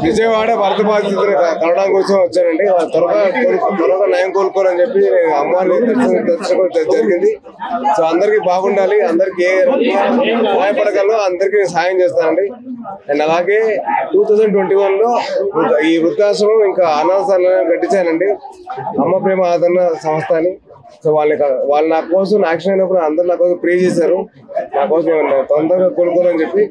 విజయవాడ వరద బాధితులు కలవడం కోసం వచ్చానండి. త్వరగా నయం కోలుకోవాలని చెప్పి అమ్మవారిని దర్శనం జరిగింది. సో అందరికి బాగుండాలి, అందరికి ఏ సహాయపడగలను అందరికి సాయం చేస్తానండి. అండ్ అలాగే 2021లో ఈ వృద్ధాశ్రమం ఇంకా అనాథాలను కట్టించానండి, అమ్మ ప్రేమ ఆదరణ సంస్థ అని. సో వాళ్ళు నా కోసం యాక్షన్ అయినప్పుడు అందరు నా కోసం ప్రే చేశారు, నా కోసం తొందరగా కోలుకోవాలని చెప్పి.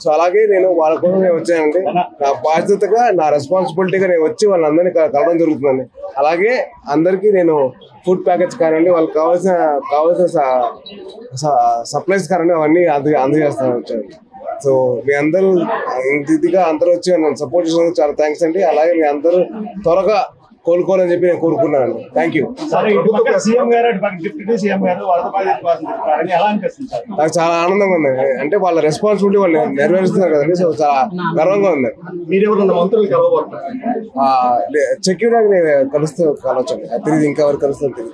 సో అలాగే నేను వాళ్ళ కోసం నేను వచ్చానండి. నా బాధ్యతగా, నా రెస్పాన్సిబిలిటీగా నేను వచ్చి వాళ్ళందరినీ కలవడం జరుగుతుందండి. అలాగే అందరికీ నేను ఫుడ్ ప్యాకెట్స్ కానివ్వండి, వాళ్ళకి కావాల్సిన సప్లైస్ కానివ్వండి అవన్నీ అందజేస్తాను వచ్చాను. సో మీ అందరూ ఇదిగా అందరూ వచ్చి నన్ను సపోర్ట్ చేసినందుకు చాలా థ్యాంక్స్ అండి. అలాగే మీ అందరూ త్వరగా కోలుకోవాలని చెప్పి నేను కోరుకున్నాను. Thank you. నాకు చాలా ఆనందంగా ఉంది, అంటే వాళ్ళ రెస్పాన్సిబిలిటీ వాళ్ళు నెరవేరుస్తున్నారు కదండి. సో చాలా గర్వంగా ఉంది. సెక్యూరిటీ నేను కలవచ్చు తిరిగి ఇంకా ఎవరు కలుస్తాను తిరిగి.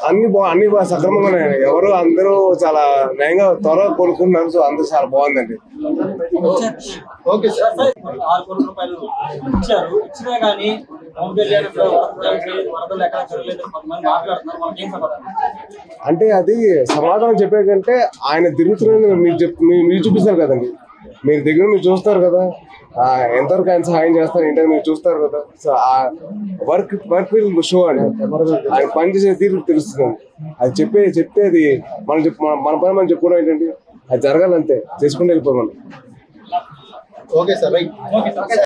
అన్ని బాగా సక్రమంగా ఎవరు అందరూ చాలా నయంగా త్వరగా కోలుకుంటున్నారు. సో అందరూ చాలా బాగుందండి. అంటే అది సమాధానం చెప్పేకంటే ఆయన తిరుగుతున్న మీరు చూపిస్తారు కదండి, మీరు దగ్గర మీరు చూస్తారు కదా ఎంతవరకు ఆయన సహాయం చేస్తారు ఏంటని మీరు చూస్తారు కదా. సో ఆ వర్క్ విల్ షో అండి, ఆయన పని చేసే తీరు తెలుస్తుంది. అది చెప్తే అది మన పని మనం చెప్పుకోవడం ఏంటండి, అది జరగాలంతే, చేసుకుంటూ వెళ్ళిపోవాలి మనం. Okay sir.